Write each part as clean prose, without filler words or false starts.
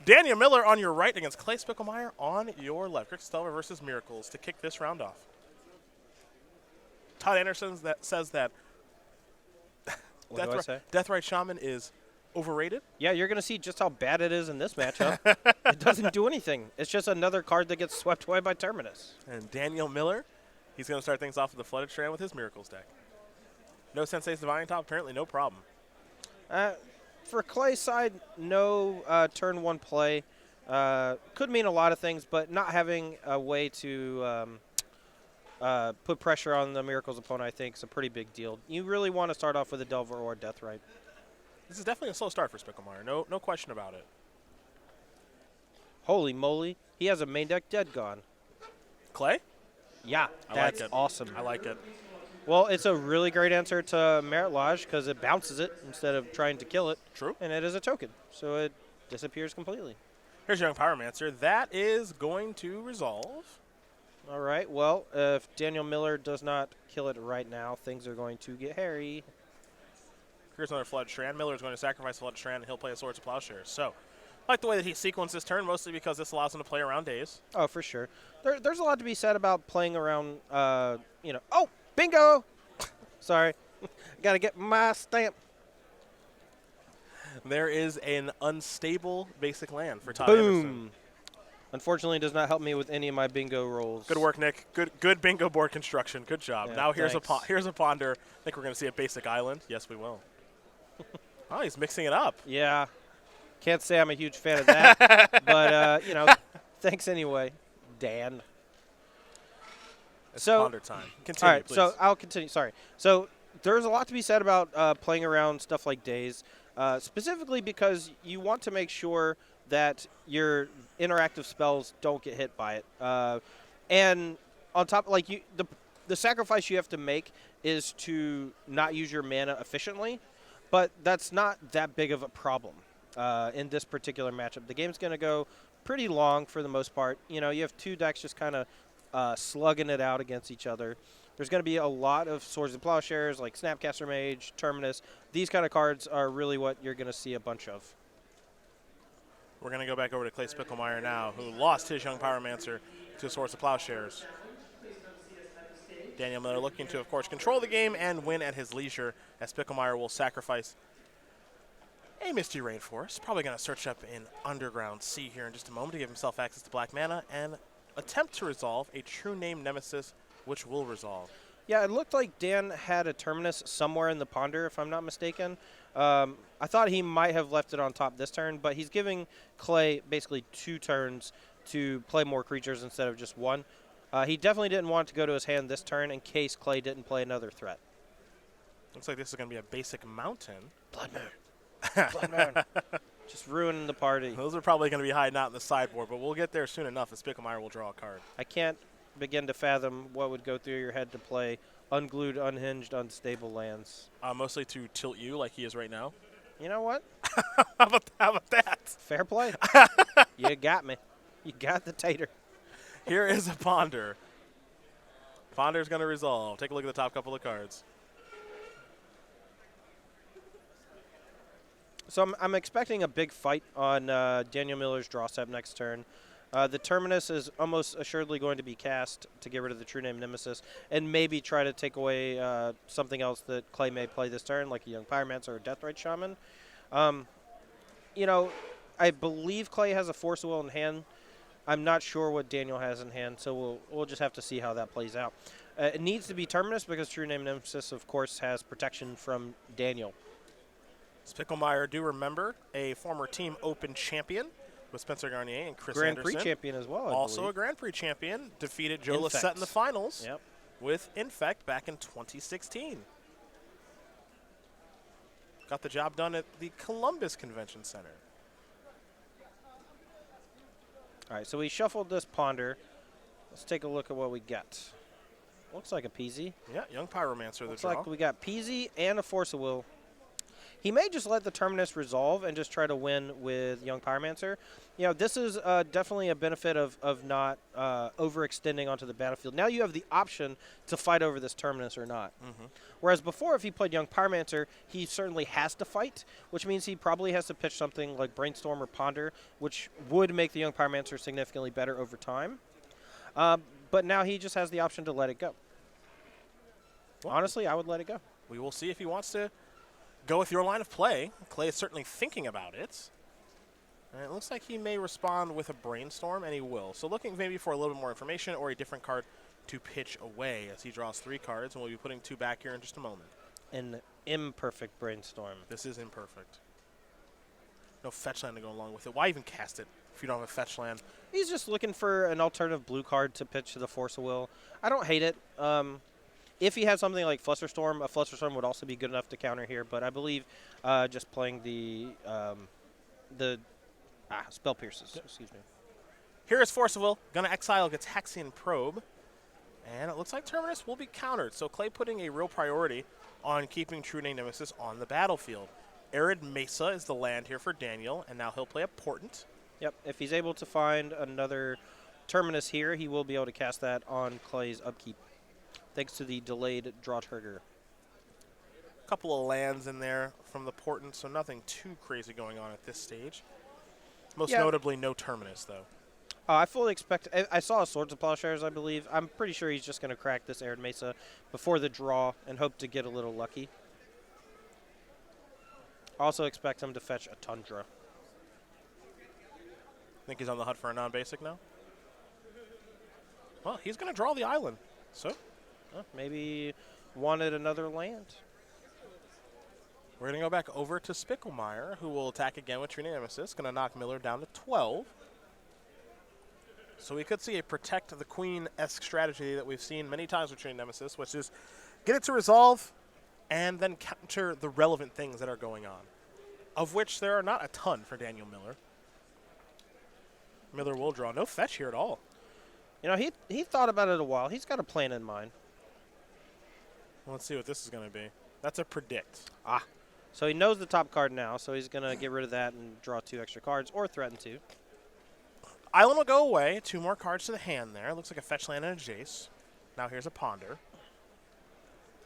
Daniel Miller on your right against Clay Spicklemire on your left. Rick Stelver versus Miracles to kick this round off. Todd Anderson says that Deathrite Shaman is overrated. Yeah, you're going to see just how bad it is in this matchup. It doesn't do anything. It's just another card that gets swept away by Terminus. And Daniel Miller, he's going to start things off with the Flooded Strand with his Miracles deck. No Sensei's Divine Top, apparently no problem. For Clay's side, no turn one play. Could mean a lot of things, but not having a way to put pressure on the Miracles opponent, I think, is a pretty big deal. You really want to start off with a Delver or a Deathrite. This is definitely a slow start for Spicklemire. No question about it. Holy moly. He has a main deck dead gone. Clay? Yeah, that's awesome. I like it. Well, it's a really great answer to Merit Lodge because it bounces it instead of trying to kill it. True. And it is a token, so it disappears completely. Here's Young Pyromancer. That is going to resolve. All right, well, if Daniel Miller does not kill it right now, things are going to get hairy. Here's another Flooded Strand. Miller is going to sacrifice Flooded Strand, and he'll play a Swords of Plowshares. So, I like the way that he sequenced this turn, mostly because this allows him to play around days. Oh, for sure. There's a lot to be said about playing around, Oh, bingo! Sorry. Got to get my stamp. There is an unstable basic land for Todd Boom. Anderson. Unfortunately, it does not help me with any of my bingo rolls. Good work, Nick. Good bingo board construction. Good job. Yeah, now here's thanks. a ponder. I think we're going to see a basic island. Yes, we will. Oh, he's mixing it up. Yeah. Can't say I'm a huge fan of that. But, thanks anyway, Dan. It's ponder time. Continue, all right, please. so I'll continue. Sorry. So there's a lot to be said about playing around stuff like days, specifically because you want to make sure that your interactive spells don't get hit by it. And on top, the sacrifice you have to make is to not use your mana efficiently, but that's not that big of a problem in this particular matchup. The game's going to go pretty long for the most part. You have two decks just kind of slugging it out against each other. There's going to be a lot of Swords and Plowshares like Snapcaster Mage, Terminus. These kind of cards are really what you're going to see a bunch of. We're going to go back over to Clay Spicklemire now, who lost his Young Pyromancer to Swords of Plowshares. Daniel Miller looking to, of course, control the game and win at his leisure, as Spicklemire will sacrifice a Misty Rainforest. Probably going to search up in Underground Sea here in just a moment to give himself access to black mana and attempt to resolve a True Name Nemesis, which will resolve. Yeah, it looked like Dan had a Terminus somewhere in the ponder, if I'm not mistaken. I thought he might have left it on top this turn, but he's giving Clay basically 2 turns to play more creatures instead of just 1. He definitely didn't want to go to his hand this turn in case Clay didn't play another threat. Looks like this is going to be a basic mountain. Blood Moon. Blood Moon. Just ruining the party. Those are probably going to be hiding out in the sideboard, but we'll get there soon enough as Spicklemire will draw a card. I can't begin to fathom what would go through your head to play unglued, unhinged, unstable lands. Mostly to tilt you like he is right now. You know what? How about that? Fair play. You got me. You got the tater. Here is a Ponder. Ponder's going to resolve. Take a look at the top couple of cards. So I'm expecting a big fight on Daniel Miller's draw step next turn. The Terminus is almost assuredly going to be cast to get rid of the True Name Nemesis and maybe try to take away something else that Clay may play this turn, like a Young Pyromancer or a Deathrite Shaman. I believe Clay has a Force of Will in hand. I'm not sure what Daniel has in hand, so we'll just have to see how that plays out. It needs to be Terminus because True Name Nemesis, of course, has protection from Daniel. Spicklemire, do remember, a former Team Open champion with Spencer Garnier and Chris Grand Anderson. Prix champion as well, I Also believe. a Grand Prix champion. Defeated Joe Infect. Lissette in the finals Yep. with Infect back in 2016. Got the job done at the Columbus Convention Center. All right, so we shuffled this Ponder. Let's take a look at what we got. Looks like a Peasy. Yeah, Young Pyromancer the Looks draw. like we got Peasy and a Force of Will. He may just let the Terminus resolve and just try to win with Young Pyromancer. You know, this is definitely a benefit of not overextending onto the battlefield. Now you have the option to fight over this Terminus or not. Whereas before, if he played Young Pyromancer, he certainly has to fight, which means he probably has to pitch something like Brainstorm or Ponder, which would make the Young Pyromancer significantly better over time. But now he just has the option to let it go. Well, honestly, I would let it go. We will see if he wants to go with your line of play. Clay is certainly thinking about it. And it looks like he may respond with a Brainstorm, and he will. So looking maybe for a little bit more information or a different card to pitch away as he draws 3 cards, and we'll be putting 2 back here in just a moment. An imperfect Brainstorm. This is imperfect. No fetch land to go along with it. Why even cast it if you don't have a fetch land? He's just looking for an alternative blue card to pitch to the Force of Will. I don't hate it. If he had something like Flusterstorm, a Flusterstorm would also be good enough to counter here. But I believe just playing the Spell Pierces. Excuse me. Here is Force of Will. Gonna exile, gets Hexian Probe. And it looks like Terminus will be countered. So Clay putting a real priority on keeping True Name Nemesis on the battlefield. Arid Mesa is the land here for Daniel, and now he'll play a Portent. Yep, if he's able to find another Terminus here, he will be able to cast that on Clay's upkeep, thanks to the delayed draw trigger. A couple of lands in there from the Portent, so nothing too crazy going on at this stage. Most notably, no Terminus, though. I fully expect. I saw a Swords of Plowshares, I believe. I'm pretty sure he's just going to crack this Arid Mesa before the draw and hope to get a little lucky. Also expect him to fetch a Tundra. Think he's on the hunt for a non-basic now? Well, he's going to draw the island, so. Maybe wanted another land. We're going to go back over to Spicklemire, who will attack again with True Name Nemesis. Going to knock Miller down to 12. So we could see a protect the queen-esque strategy that we've seen many times with True Name Nemesis, which is get it to resolve and then counter the relevant things that are going on, of which there are not a ton for Daniel Miller. Miller will draw. No fetch here at all. You know, he thought about it a while. He's got a plan in mind. Well, let's see what this is going to be. That's a predict. So he knows the top card now, so he's going to get rid of that and draw 2 extra cards, or threaten to. Island will go away. 2 more cards to the hand there. Looks like a fetch land and a Jace. Now here's a Ponder.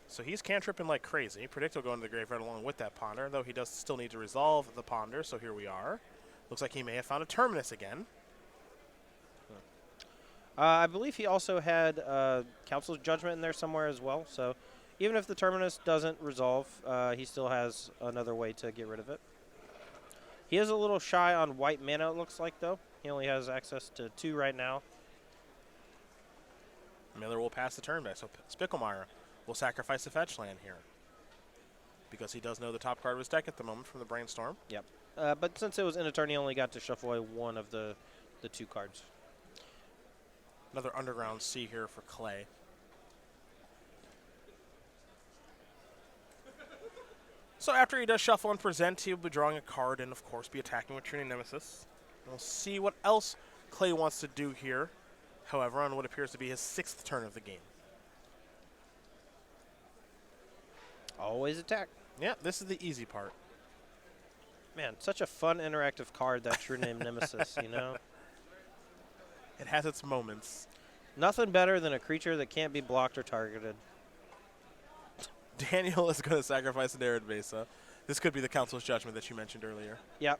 So he's cantripping like crazy. Predict will go into the graveyard along with that Ponder, though he does still need to resolve the Ponder, so here we are. Looks like he may have found a Terminus again. I believe he also had Council's Judgment in there somewhere as well, so even if the Terminus doesn't resolve, he still has another way to get rid of it. He is a little shy on white mana, it looks like, though. He only has access to 2 right now. Miller will pass the turn back, so Spicklemire will sacrifice the fetch land here, because he does know the top card of his deck at the moment from the Brainstorm. Yep. But since it was in a turn, he only got to shuffle away 1 of the 2 cards. Another Underground Sea here for Clay. So after he does shuffle and present, he'll be drawing a card and, of course, be attacking with True Name Nemesis. We'll see what else Clay wants to do here, however, on what appears to be his 6th turn of the game. Always attack. Yeah, this is the easy part. Man, such a fun interactive card, that True Name Nemesis, you know? It has its moments. Nothing better than a creature that can't be blocked or targeted. Daniel is going to sacrifice an Arid Mesa. This could be the Council's Judgment that you mentioned earlier. Yep.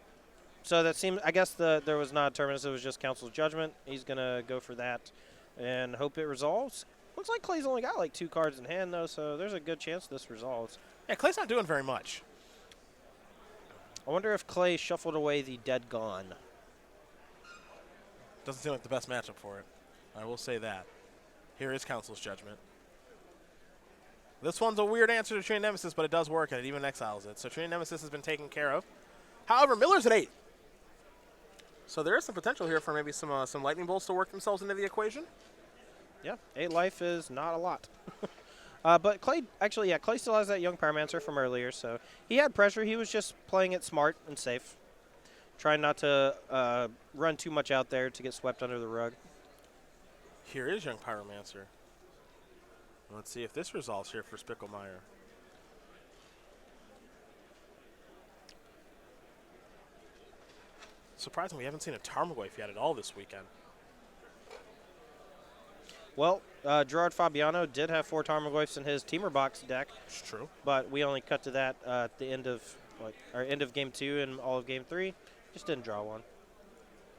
So that seems, I guess there was not a Terminus, it was just Council's Judgment. He's going to go for that and hope it resolves. Looks like Clay's only got like 2 cards in hand, though, so there's a good chance this resolves. Yeah, Clay's not doing very much. I wonder if Clay shuffled away the Dead Gone. Doesn't seem like the best matchup for it. I will say that. Here is Council's Judgment. This one's a weird answer to True Name Nemesis, but it does work, and it even exiles it. So True Name Nemesis has been taken care of. However, Miller's at 8. So there is some potential here for maybe some lightning bolts to work themselves into the equation. Yeah, 8 life is not a lot. But Clay, actually, yeah, Clay still has that Young Pyromancer from earlier, so he had pressure. He was just playing it smart and safe, trying not to run too much out there to get swept under the rug. Here is Young Pyromancer. Let's see if this resolves here for Spicklemire. Surprisingly, we haven't seen a Tarmogoyf yet at all this weekend. Well, Gerard Fabiano did have 4 Tarmogoyfs in his Teamer Box deck. It's true. But we only cut to that at the end of end of game 2 and all of game 3. Just didn't draw one.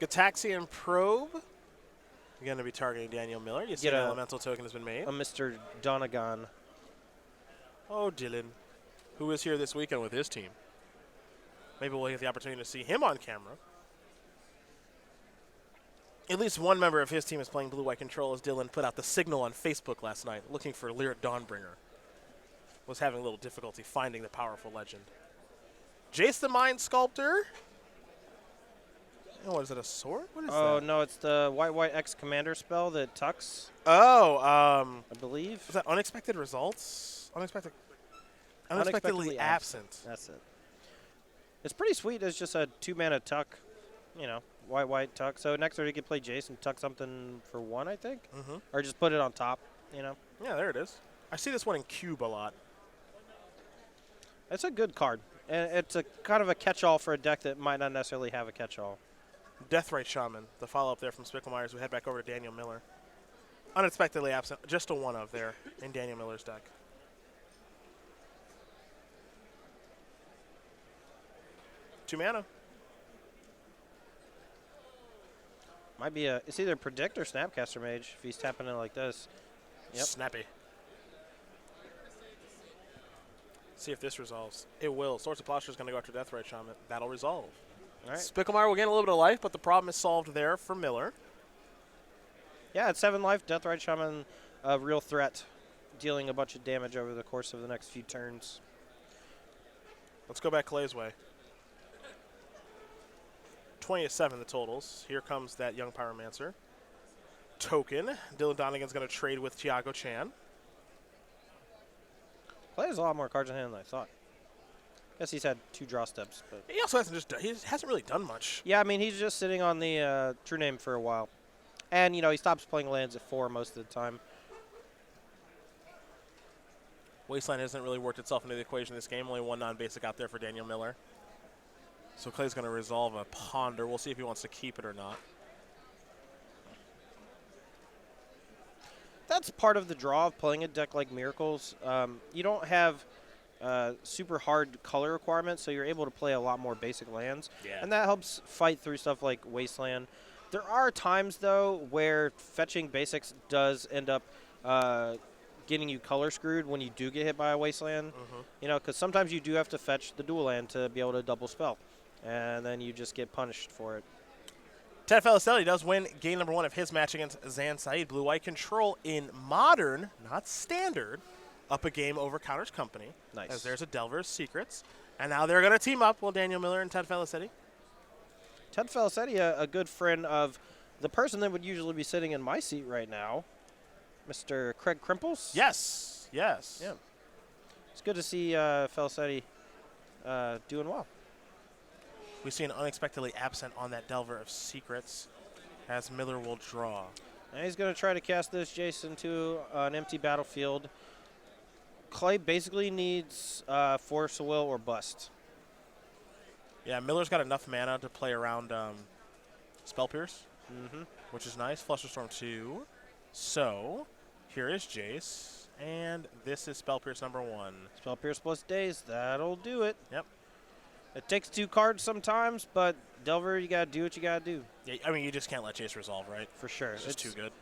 Gataxian Probe. You're going to be targeting Daniel Miller. You see an elemental token has been made. A Mr. Donegan. Oh, Dylan, who is here this weekend with his team. Maybe we'll get the opportunity to see him on camera. At least one member of his team is playing Blue-White Control, as Dylan put out the signal on Facebook last night, looking for Lyric Dawnbringer. Was having a little difficulty finding the powerful legend. Jace the Mind Sculptor. Oh, what is it, a sword? What is that? Oh, no, it's the White X Commander spell that tucks. Oh, I believe. Was that Unexpected Results? Unexpectedly absent. That's it. It's pretty sweet. It's just a 2-mana tuck, you know, white tuck. So next turn you can play Jace and tuck something for 1, I think. Mm-hmm. Or just put it on top, you know. Yeah, there it is. I see this one in Cube a lot. It's a good card. And it's a kind of a catch-all for a deck that might not necessarily have a catch-all. Deathrite Shaman, the follow-up there from Spicklemire, as we head back over to Daniel Miller. Unexpectedly absent, just a 1-of there in Daniel Miller's deck. Two mana. Might be it's either Predict or Snapcaster Mage if he's tapping in like this. Yep. Snappy. See if this resolves. It will. Swords of Plowshare is going to go after Deathrite Shaman. That'll resolve. All right. Spicklemire will gain a little bit of life, but the problem is solved there for Miller. Yeah, at 7 life, Deathrite Shaman, a real threat, dealing a bunch of damage over the course of the next few turns. Let's go back Clay's way. 20-7 the totals. Here comes that young Pyromancer. Token. Dylan Donegan's going to trade with Tiago Chan. Clay has a lot more cards in hand than I thought. Guess he's had 2 draw steps, but He also hasn't really done much. yeah, I mean he's just sitting on the True Name for a while, and you know he stops playing lands at 4 most of the time. Wasteland hasn't really worked itself into the equation this game. Only 1 non-basic out there for Daniel Miller. So Clay's going to resolve a Ponder. We'll see if he wants to keep it or not. That's part of the draw of playing a deck like Miracles. You don't have super hard color requirements, so you're able to play a lot more basic lands. Yeah. And that helps fight through stuff like Wasteland. There are times, though, where fetching basics does end up getting you color screwed when you do get hit by a Wasteland. Mm-hmm. You know, because sometimes you do have to fetch the dual land to be able to double spell. And then you just get punished for it. Ted Felicetti does win game number 1 of his match against Zan Syed. Blue-White Control in Modern, not Standard, up a game over Counter's Company. Nice. As there's a Delver's Secrets. And now they're going to team up, Daniel Miller and Ted Felicetti. Ted Felicetti, a good friend of the person that would usually be sitting in my seat right now, Mr. Craig Crimples. Yes, yes. Yeah. It's good to see Felicetti doing well. We see an unexpectedly absent on that Delver of Secrets as Miller will draw. And he's going to try to cast this Jason to an empty battlefield. Clay basically needs Force of Will or Bust. Yeah, Miller's got enough mana to play around Spell Pierce, which is nice. Flusterstorm 2. So, here is Jace, and this is Spell Pierce number 1. Spell Pierce plus Daze, that'll do it. Yep. It takes 2 cards sometimes, but Delver, you got to do what you got to do. Yeah, I mean, you just can't let Jace resolve, right? For sure. It's just too good.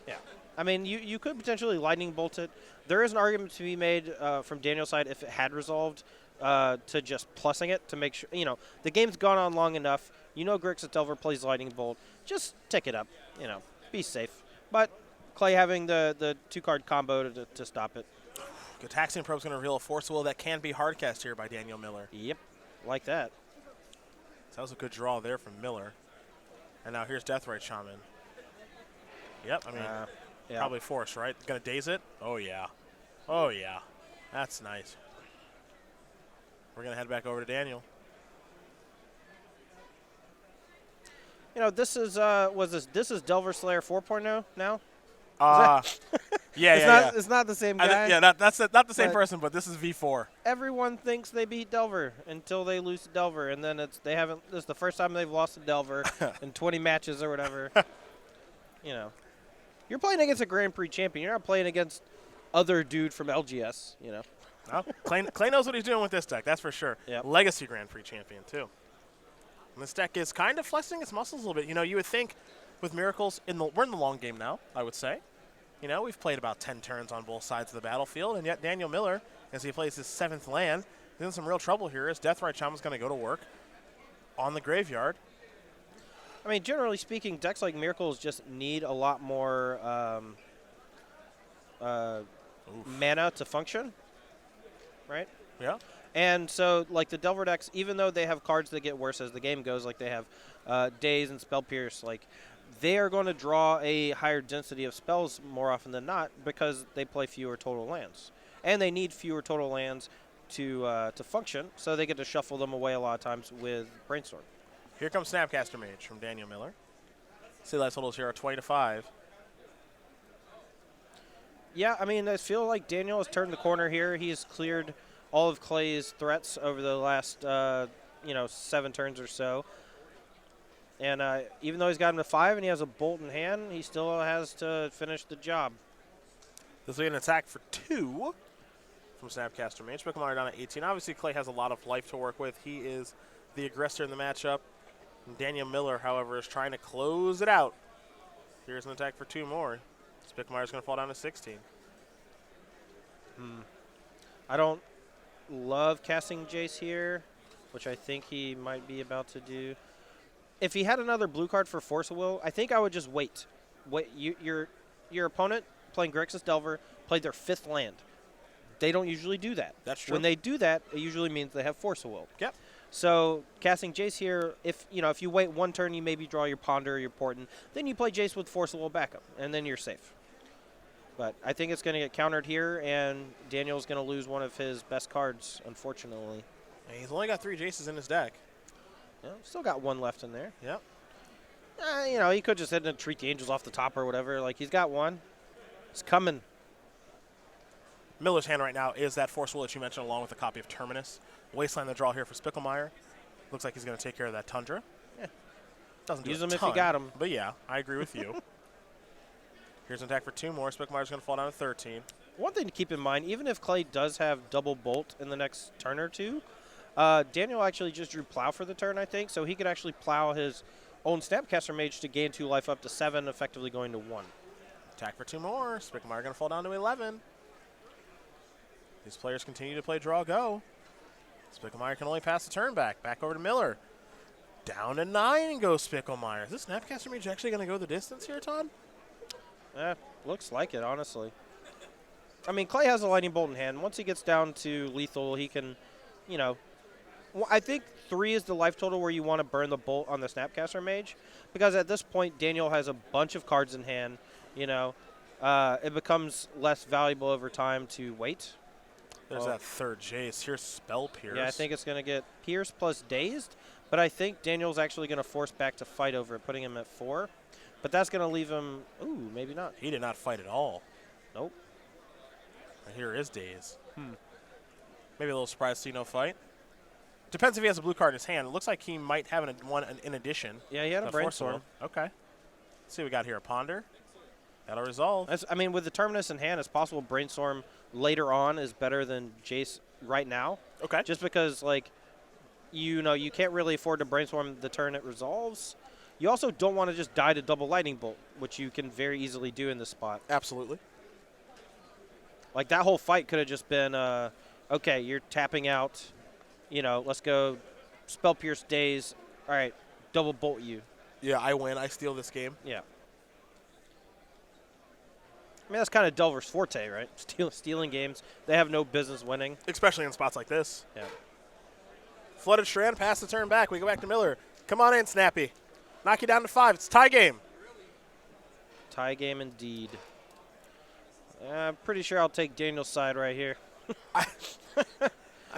Yeah. I mean, you could potentially Lightning Bolt it. There is an argument to be made from Daniel's side if it had resolved to just plussing it to make sure, you know, the game's gone on long enough. You know Grixis Delver plays Lightning Bolt. Just tick it up, you know, be safe. But Clay having the 2-card combo to stop it. Gataxian Probe's going to reveal a Force of Will that can be hardcast here by Daniel Miller. Yep, like that. So that was a good draw there from Miller. And now here's Deathrite Shaman. Yep, I mean, yeah. probably Force, right? Going to daze it? Oh, yeah. Oh, yeah. That's nice. We're going to head back over to Daniel. You know, this is this is Delver Slayer 4.0 now. Yeah, It's not the same guy. That's not the same But- person, but this is V4. Everyone thinks they beat Delver until they lose to Delver, and then this is the first time they've lost to Delver in 20 matches or whatever. You know, you're playing against a Grand Prix champion. You're not playing against other dude from LGS. You know. Well, Clay knows what he's doing with this deck, that's for sure. Yep. Legacy Grand Prix champion, too. And this deck is kind of flexing its muscles a little bit. You know, you would think with Miracles, we're in the long game now, I would say. You know, we've played about 10 turns on both sides of the battlefield, and yet Daniel Miller, as he plays his 7th land, is in some real trouble here as Deathrite Shaman's going to go to work on the graveyard. I mean, generally speaking, decks like Miracles just need a lot more mana to function, right? Yeah. And so, like, the Delver decks, even though they have cards that get worse as the game goes, like they have Daze and Spell Pierce, like, they are going to draw a higher density of spells more often than not because they play fewer total lands. And they need fewer total lands to function, so they get to shuffle them away a lot of times with Brainstorm. Here comes Snapcaster Mage from Daniel Miller. See, life totals here are 20 to 5. Yeah, I mean, I feel like Daniel has turned the corner here. He has cleared all of Clay's threats over the last, 7 turns or so. And even though he's got him to 5 and he has a bolt in hand, he still has to finish the job. This will be an attack for 2 from Snapcaster Mage. Spicklemire down at 18. Obviously, Clay has a lot of life to work with. He is the aggressor in the matchup. And Daniel Miller, however, is trying to close it out. Here's an attack for 2 more. Spicklemire is going to fall down to 16. I don't love casting Jace here, which I think he might be about to do. If he had another blue card for Force of Will, I think I would just wait. Your opponent playing Grixis Delver played their 5th land. They don't usually do that. That's true. When they do that, it usually means they have Force of Will. Yep. So casting Jace here, if you wait 1 turn, you maybe draw your Ponder or your Portent. Then you play Jace with Force of Will backup, and then you're safe. But I think it's going to get countered here, and Daniel's going to lose one of his best cards, unfortunately. And he's only got 3 Jaces in his deck. Yeah, still got 1 left in there. Yep. He could just hit and treat the Angels off the top or whatever. Like, he's got 1. It's coming. Miller's hand right now is that Force Will that you mentioned, along with a copy of Terminus. Wasteland the draw here for Spicklemire. Looks like he's going to take care of that Tundra. Yeah. Doesn't do Use a him if ton, you got him. But yeah, I agree with you. Here's an attack for 2 more. Spickmire's going to fall down to 13. One thing to keep in mind, even if Clay does have double Bolt in the next turn or 2, Daniel actually just drew Plow for the turn, I think, so he could actually plow his own Snapcaster Mage to gain 2 life up to 7, effectively going to 1. Attack for 2 more. Spicklemire going to fall down to 11. These players continue to play draw go. Spicklemire can only pass the turn back. Back over to Miller. Down to 9 goes Spicklemire. Is this Snapcaster Mage actually going to go the distance here, Todd? Looks like it, honestly. I mean, Clay has a Lightning Bolt in hand. Once he gets down to lethal, he can, I think 3 is the life total where you want to burn the Bolt on the Snapcaster Mage. Because at this point, Daniel has a bunch of cards in hand. It becomes less valuable over time to wait. There's that 3rd Jace. Here's Spell Pierce. Yeah, I think it's going to get Pierce plus Dazed. But I think Daniel's actually going to force back to fight over it, putting him at 4. But that's going to leave him, maybe not. He did not fight at all. Nope. And here is Daze. Maybe a little surprised to see no fight. Depends if he has a blue card in his hand. It looks like he might have one in addition. Yeah, he had a Brainstorm. Okay. Let's see what we got here. A Ponder. That'll resolve. With the Terminus in hand, it's possible Brainstorm later on is better than Jace right now. Okay. Just because, you can't really afford to Brainstorm the turn it resolves. You also don't want to just die to double Lightning Bolt, which you can very easily do in this spot. Absolutely. Like, that whole fight could have just been, okay, you're tapping out. Let's go Spell Pierce Daze. All right, double Bolt you. Yeah, I win. I steal this game. Yeah. I mean, that's kind of Delver's forte, right? Stealing games. They have no business winning. Especially in spots like this. Yeah. Flooded Strand, pass the turn back. We go back to Miller. Come on in, Snappy. Knock you down to 5. It's a tie game. Tie game indeed. I'm pretty sure I'll take Daniel's side right here.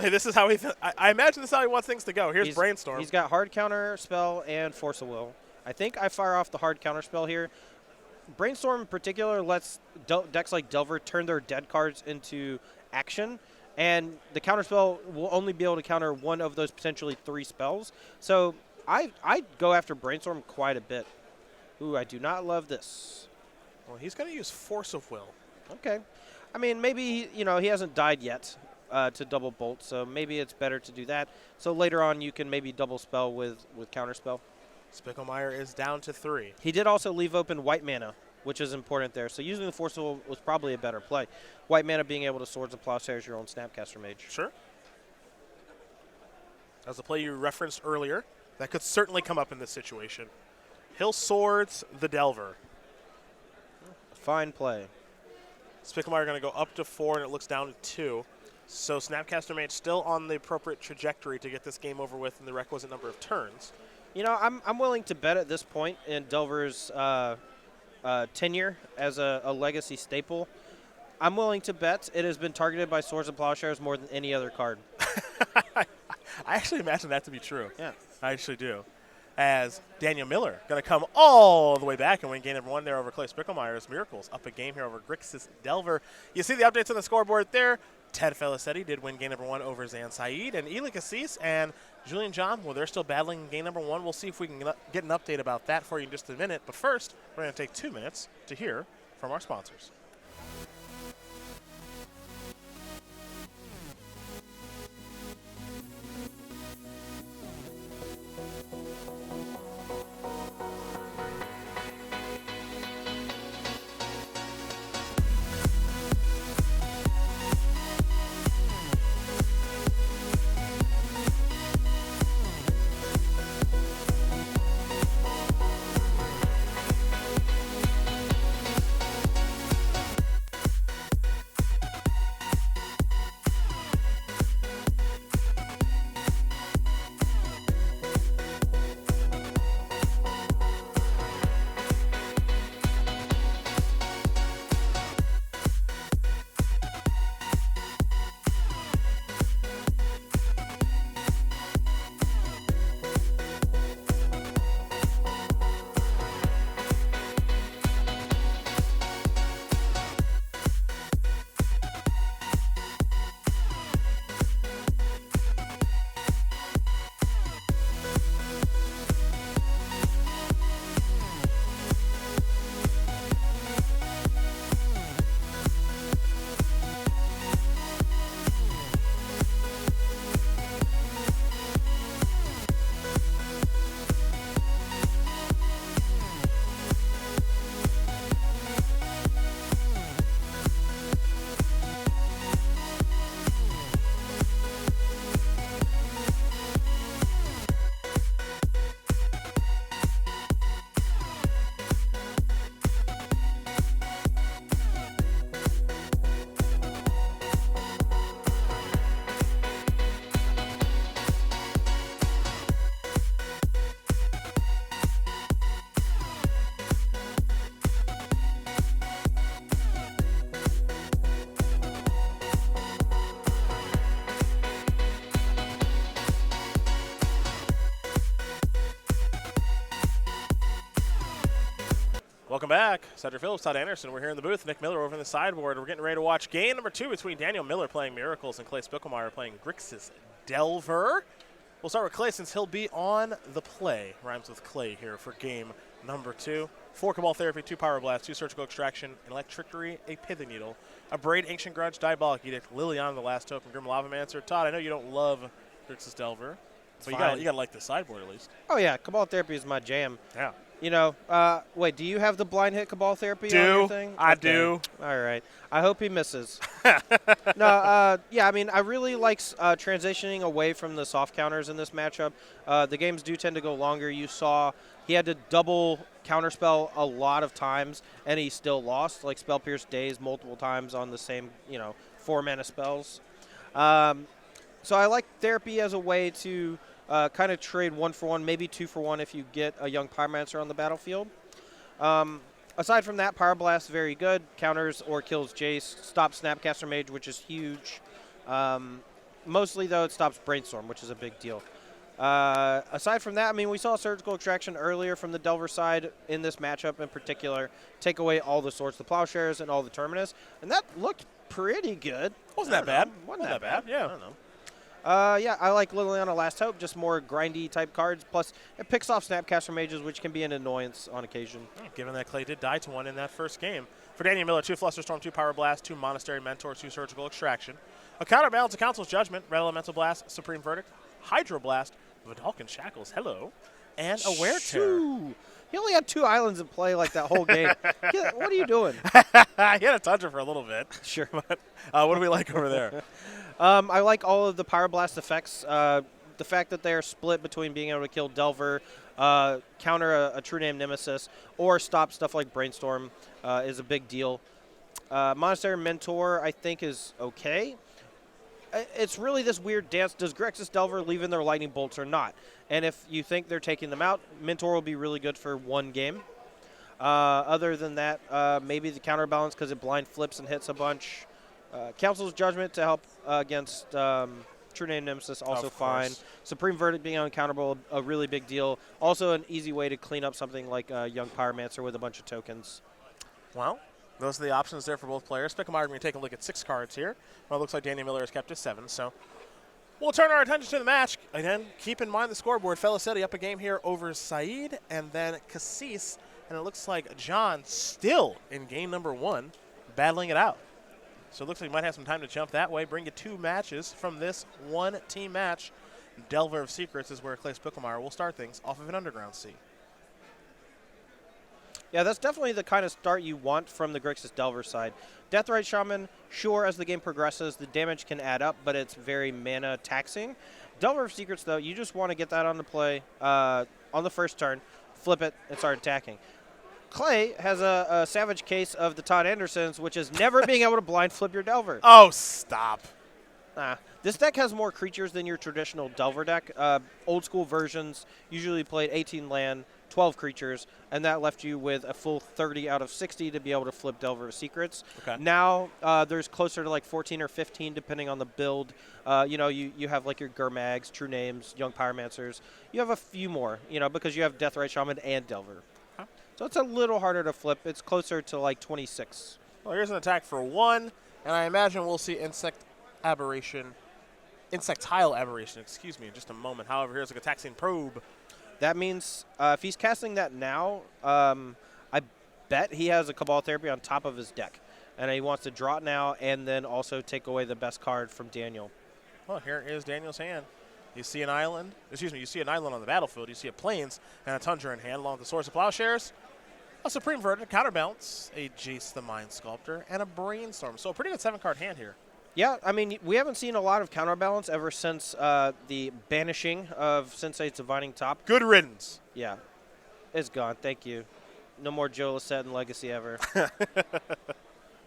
This is how I imagine this is how he wants things to go. Here's Brainstorm. He's got hard counter spell and Force of Will. I think I fire off the hard counter spell here. Brainstorm in particular lets decks like Delver turn their dead cards into action, and the counterspell will only be able to counter one of those potentially 3 spells. So I go after Brainstorm quite a bit. Ooh, I do not love this. Well, he's going to use Force of Will. Okay. I mean, maybe, he hasn't died yet to double bolt, so maybe it's better to do that. So later on, you can maybe double spell with counterspell. Spicklemire is down to 3. He did also leave open white mana, which is important there. So using the Force of Will was probably a better play. White mana being able to Swords of Plowshares your own Snapcaster Mage. Sure. As the play you referenced earlier, that could certainly come up in this situation. He'll Swords the Delver. Fine play. Spicklemire going to go up to 4, and it looks down to 2. So Snapcaster Mage still on the appropriate trajectory to get this game over with in the requisite number of turns. I'm willing to bet at this point in Delver's tenure as a legacy staple. I'm willing to bet it has been targeted by Swords and Plowshares more than any other card. I actually imagine that to be true. Yeah. I actually do. As Daniel Miller going to come all the way back and win game number 1 there over Clay Spicklemire. Miracles up a game here over Grixis Delver. You see the updates on the scoreboard there. Ted Felicetti did win game number 1 over Syed, and Eli Kassis and Julian John, well, they're still battling in game number 1. We'll see if we can get an update about that for you in just a minute. But first, we're going to take 2 minutes to hear from our sponsors. Welcome back. Cedric Phillips, Todd Anderson. We're here in the booth. Nick Miller over in the sideboard. We're getting ready to watch game number 2 between Daniel Miller playing Miracles and Clay Spicklemire playing Grixis Delver. We'll start with Clay since he'll be on the play. Rhymes with Clay here for game number 2. 4 Cabal Therapy, 2 Power Blast, 2 Surgical Extraction, an Electricity, a Pithing Needle, a Braid, Ancient Grudge, Diabolic Edict, Liliana, the last token, Grim Lavamancer. Todd, I know you don't love Grixis Delver, but you gotta like the sideboard at least. Oh, yeah. Cabal Therapy is my jam. Yeah. Wait, do you have the blind hit Cabal Therapy on your thing? I do. All right. I hope he misses. I really like transitioning away from the soft counters in this matchup. The games do tend to go longer. You saw he had to double counterspell a lot of times, and he still lost, like Spell Pierce Daze multiple times on the same, 4-mana spells. So I like Therapy as a way to kind of trade 1-for-1, maybe 2-for-1 if you get a young Pyromancer on the battlefield. Aside from that, Power Blast very good. Counters or kills Jace. Stops Snapcaster Mage, which is huge. Mostly, though, it stops Brainstorm, which is a big deal. Aside from that, I mean, we saw Surgical Extraction earlier from the Delver side in this matchup in particular. Take away all the Swords to Plowshares and all the Terminus, and that looked pretty good. Wasn't that bad. Wasn't that bad. Yeah. I don't know. Yeah, I like Liliana Last Hope, just more grindy type cards. Plus, it picks off Snapcaster Mages, which can be an annoyance on occasion. Given that Clay did die to one in that first game. For Daniel Miller, 2 Flusterstorm, 2 Power Blast, 2 Monastery Mentor, 2 Surgical Extraction. A counterbalance to Council's Judgment, Red Elemental Blast, Supreme Verdict, Hydro Blast, Vidalcan Shackles, hello, and a Wear Tear. He only had 2 islands in play like that whole game. What are you doing? He had a Tundra for a little bit. Sure. But what do we like over there? I like all of the Pyroblast effects. The fact that they are split between being able to kill Delver, counter a True Name Nemesis, or stop stuff like Brainstorm is a big deal. Monastery Mentor, I think, is okay. It's really this weird dance. Does Grixis Delver leave in their Lightning Bolts or not? And if you think they're taking them out, Mentor will be really good for one game. Other than that, maybe the counterbalance because it blind flips and hits a bunch. Council's Judgment to help against True Name Nemesis, also fine. Supreme Verdict being uncounterable, a really big deal. Also an easy way to clean up something like Young Pyromancer with a bunch of tokens. Well, those are the options there for both players. Spicklemire, going to take a look at 6 cards here. Well, it looks like Daniel Miller has kept his 7, so we'll turn our attention to the match. Again, keep in mind the scoreboard. Felicetti up a game here over Syed, and then Kassis, and it looks like John still in game number 1, battling it out. So it looks like we might have some time to jump that way. Bring you 2 matches from this one-team match. Delver of Secrets is where Clay Spicklemire will start things off of an Underground Sea. Yeah, that's definitely the kind of start you want from the Grixis Delver side. Deathrite Shaman, sure, as the game progresses, the damage can add up, but it's very mana taxing. Delver of Secrets, though, you just want to get that on the play on the first turn, flip it, and start attacking. Clay has a savage case of the Todd Andersons, which is never being able to blind flip your Delver. Oh, stop. This deck has more creatures than your traditional Delver deck. Old school versions usually played 18 land, 12 creatures, and that left you with a full 30 out of 60 to be able to flip Delver of Secrets. Okay. Now there's closer to like 14 or 15 depending on the build. You have like your Gurmags, True Names, Young Pyromancers. You have a few more, because you have Deathrite Shaman and Delver. Okay. So it's a little harder to flip. It's closer to like 26. Well, here's an attack for 1, and I imagine we'll see Insectile Aberration, in just a moment. However, here's a Gataxian Probe. That means if he's casting that now, I bet he has a Cabal Therapy on top of his deck. And he wants to draw it now and then also take away the best card from Daniel. Well, here is Daniel's hand. You see an island. You see an island on the battlefield. You see a Plains and a Tundra in hand along with the Swords of Plowshares, a Supreme Verdict, a Counterbalance, a Jace the Mind Sculptor, and a Brainstorm. So a pretty good 7-card hand here. Yeah, I mean, we haven't seen a lot of counterbalance ever since the banishing of Sensei's Divining Top. Good riddance. Yeah, it's gone. Thank you. No more Joe Lissette in Legacy ever.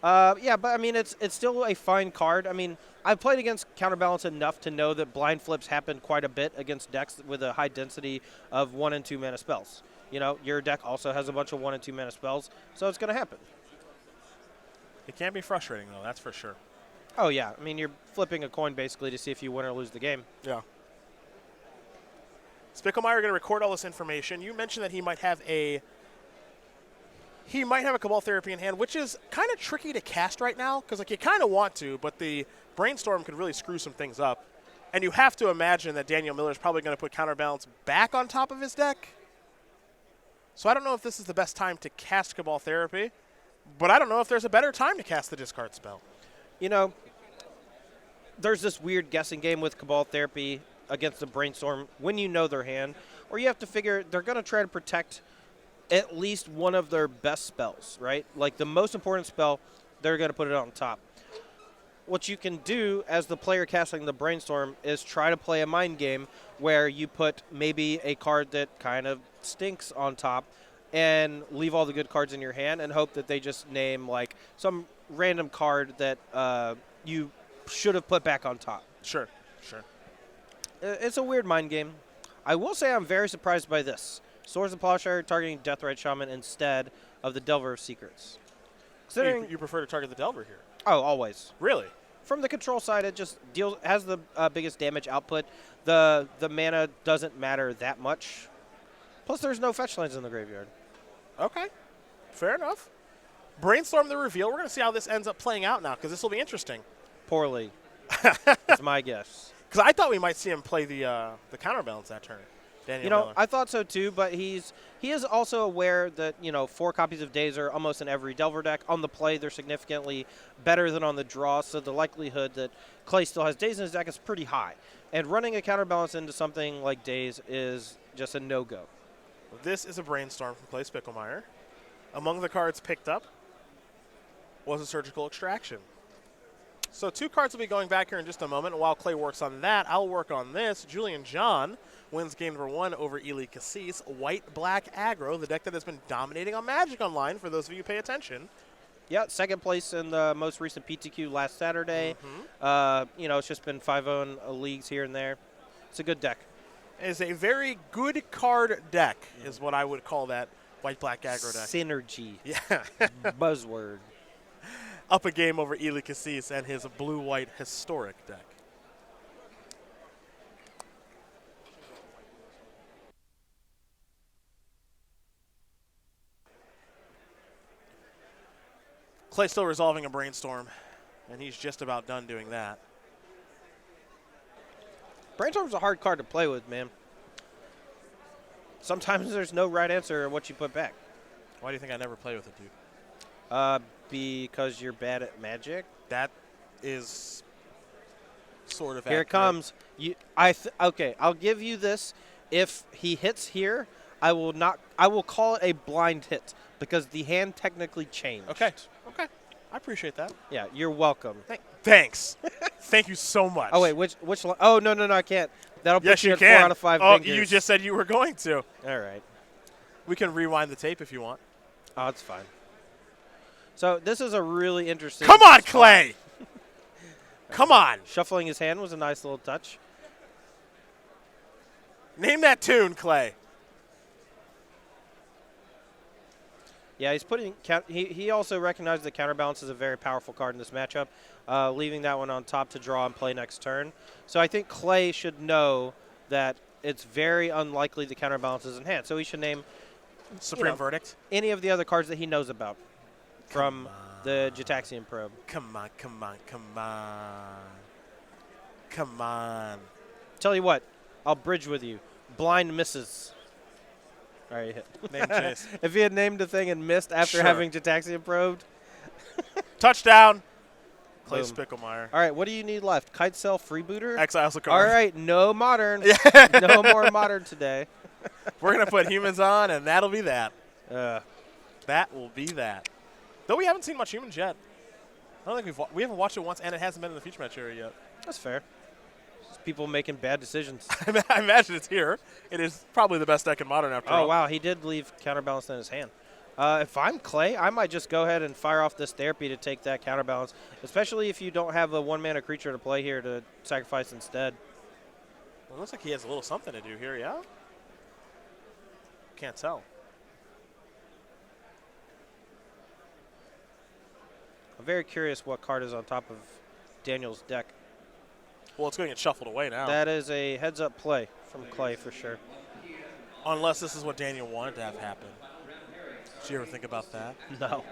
Yeah, but I mean, it's still a fine card. I mean, I've played against counterbalance enough to know that blind flips happen quite a bit against decks with a high density of 1 and 2 mana spells. Your deck also has a bunch of 1 and 2 mana spells, so it's going to happen. It can be frustrating, though, that's for sure. Oh, yeah. I mean, you're flipping a coin basically to see if you win or lose the game. Yeah. Spicklemire going to record all this information. You mentioned that he might have a Cabal Therapy in hand, which is kind of tricky to cast right now because you kind of want to, but the Brainstorm could really screw some things up. And you have to imagine that Daniel Miller is probably going to put Counterbalance back on top of his deck. So I don't know if this is the best time to cast Cabal Therapy, but I don't know if there's a better time to cast the discard spell. There's this weird guessing game with Cabal Therapy against the Brainstorm when you know their hand, or you have to figure they're going to try to protect at least one of their best spells, right? Like the most important spell, they're going to put it on top. What you can do as the player casting the Brainstorm is try to play a mind game where you put maybe a card that kind of stinks on top and leave all the good cards in your hand and hope that they just name like some random card that you should have put back on top. Sure. It's a weird mind game. I will say I'm very surprised by this. Swords of Plowshare targeting Deathrite Shaman instead of the Delver of Secrets. Considering You prefer to target the Delver here? Oh, always. Really? From the control side, it just has the biggest damage output. the mana doesn't matter that much. Plus, there's no fetch lands in the graveyard. Okay, fair enough. Brainstorm the reveal. We're going to see how this ends up playing out now, because this will be interesting. Poorly. That's my guess. Because I thought we might see him play the counterbalance that turn. Daniel Miller. I thought so too, but he is also aware that 4 copies of Daze are almost in every Delver deck. On the play, they're significantly better than on the draw, so the likelihood that Clay still has Daze in his deck is pretty high. And running a counterbalance into something like Daze is just a no-go. This is a Brainstorm from Clay Spicklemire. Among the cards picked up was a Surgical Extraction. So 2 cards will be going back here in just a moment. While Clay works on that, I'll work on this. Julian John wins game number 1 over Ely Kassis. White-black aggro, the deck that has been dominating on Magic Online, for those of you who pay attention. Yeah, second place in the most recent PTQ last Saturday. It's just been 5-0 leagues here and there. It's a good deck. It is a very good card deck, is what I would call that white-black aggro deck. Synergy. Yeah. Buzzword. Up a game over Ely Kassis and his blue-white historic deck. Clay's still resolving a Brainstorm, and he's just about done doing that. Brainstorm's a hard card to play with, man. Sometimes there's no right answer in what you put back. Why do you think I never play with it, dude? Because you're bad at Magic. That is sort of Here accurate. it comes. Okay, I'll give you this. If he hits here, I will call it a blind hit because the hand technically changed. Okay. I appreciate that. Yeah, you're welcome. Thanks. Thank you so much. Oh wait, which oh no, I can't. That'll put Yes, you you at can. 4 out of 5 Oh, fingers. you just said you were going to. All right. We can rewind the tape if you want. Oh, it's fine. So this is a really interesting. Come on, spot. Clay. Come on. Shuffling his hand was a nice little touch. Name that tune, Clay. Yeah, he's putting. He also recognized that Counterbalance is a very powerful card in this matchup, leaving that one on top to draw and play next turn. So I think Clay should know that it's very unlikely the Counterbalance is in hand. So he should name Supreme Verdict. any of the other cards that he knows about from the Jataxian Probe. Come on. Come on. Tell you what, I'll bridge with you. Blind misses. All right, hit. Name chase. If he had named a thing and missed after Sure. having Jataxian probed. Touchdown. Clay Boom. Spicklemire. All right, what do you need left? Kite Cell Freebooter? Exiles a All card. right, no modern. Yeah. No more modern today. We're going to put humans on, and that'll be that. Uh, That will be that. Though we haven't seen much humans yet. I don't think we haven't watched it once, and it hasn't been in the feature match area yet. that's fair. Just people making bad decisions. I imagine it's here. It is probably the best deck in Modern after all. Oh, wow, he did leave Counterbalance in his hand. If I'm Clay, I might just go ahead and fire off this therapy to take that Counterbalance, especially if you don't have a 1-mana creature to play here to sacrifice instead. Well, it looks like he has a little something to do here, yeah? Can't tell. I'm very curious what card is on top of Daniel's deck. Well, it's going to get shuffled away now. That is a heads-up play from Clay for sure. Unless this is what Daniel wanted to have happen. Did you ever think about that? No.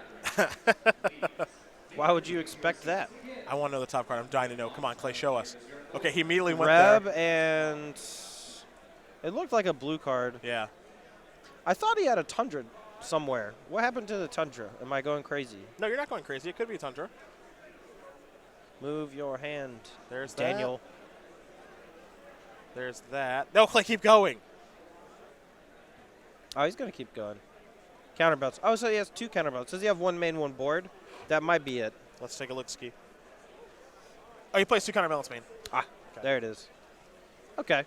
Why would you expect that? I want to know the top card. I'm dying to know. Come on, Clay, show us. Okay, he immediately went Reb there. and it looked like a blue card. Yeah. I thought he had a Tundra somewhere. What happened to the Tundra? Am I going crazy? No, you're not going crazy. It could be a Tundra. Move your hand, There's that. Daniel. There's that. No, Clay, keep going. Oh, he's going to keep going. Counterbalance. Oh, so he has 2 counterbalance. Does he have 1 main, 1 board? That might be it. Let's take a look, ski. Oh, he plays 2 counterbalance main. Ah, Okay. there it is. Okay.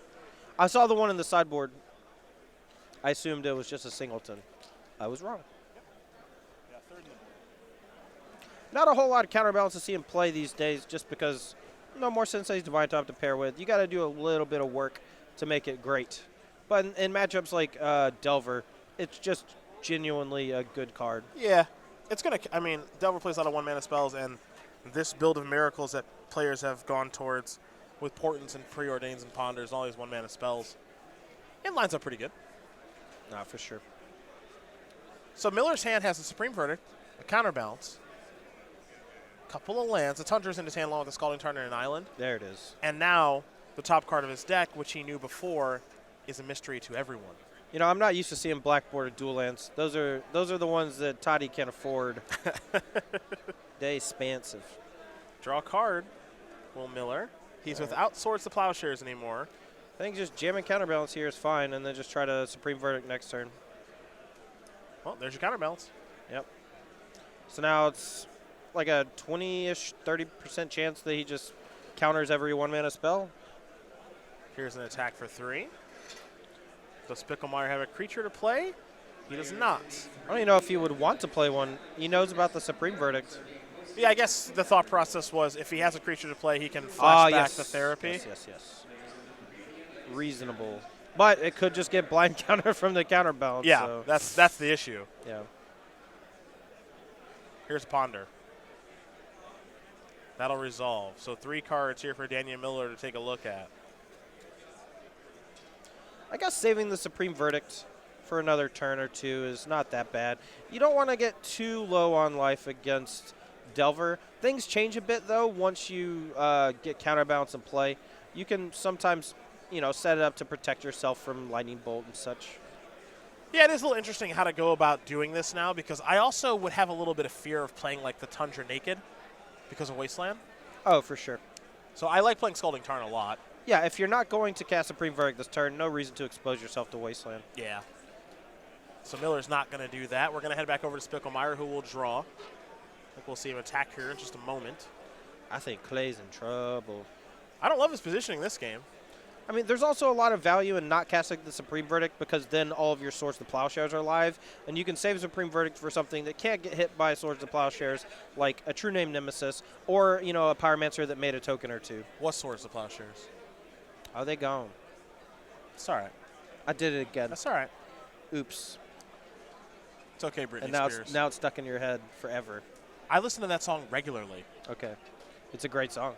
I saw the one in the sideboard. I assumed it was just a singleton. I was wrong. Not a whole lot of counterbalance to see him play these days just because no more Sensei's Divine Top to pair with. You got to do a little bit of work to make it great. But in matchups like Delver, it's just genuinely a good card. Yeah. It's going to – I mean, Delver plays a lot of 1-mana spells, and this build of miracles that players have gone towards with Portents and Preordains and Ponders, all these one-mana spells. It lines up pretty good. Nah, for sure. So Miller's hand has a Supreme Verdict, a Counterbalance, a couple of lands. The Tundra's in his hand along with a Scalding Tarn and an Island. There it is. And now the top card of his deck, which he knew before, is a mystery to everyone. You know, I'm not used to seeing black-bordered dual lands. Those are the ones that Toddy can't afford. They expensive. Draw a card, Will Miller. He's without Swords to Plowshares anymore. I think just jamming Counterbalance here is fine, and then just try to Supreme Verdict next turn. Well, there's your Counterbalance. Yep. So now it's like a 20-ish, 30% chance that he just counters every one-mana spell. Here's an attack for 3. Does Spicklemire have a creature to play? He does not. I don't even know if he would want to play one. He knows about the Supreme Verdict. Yeah, I guess the thought process was if he has a creature to play, he can flash back the therapy. Yes. Reasonable. But it could just get blind counter from the Counterbalance. Yeah, so. that's the issue. Yeah. Here's Ponder. That'll resolve. So 3 cards here for Daniel Miller to take a look at. I guess saving the Supreme Verdict for another turn or two is not that bad. You don't want to get too low on life against Delver. Things change a bit, though, once you get Counterbalance in play. You can sometimes, set it up to protect yourself from Lightning Bolt and such. Yeah, it is a little interesting how to go about doing this now, because I also would have a little bit of fear of playing like the Tundra naked because of Wasteland. Oh, for sure. So I like playing Scalding Tarn a lot. Yeah, if you're not going to cast Supreme Verdict this turn, no reason to expose yourself to Wasteland. Yeah. So Miller's not going to do that. We're going to head back over to Spicklemire, who will draw. I think we'll see him attack here in just a moment. I think Clay's in trouble. I don't love his positioning this game. I mean, there's also a lot of value in not casting the Supreme Verdict, because then all of your Swords to Plowshares are live, and you can save Supreme Verdict for something that can't get hit by Swords to Plowshares, like a True Name Nemesis, or, a Pyromancer that made a token or two. What Swords to Plowshares? Oh, they gone. It's all right. I did it again. That's all right. Oops. It's okay, Britney And now Spears. now it's stuck in your head forever. I listen to that song regularly. Okay. It's a great song.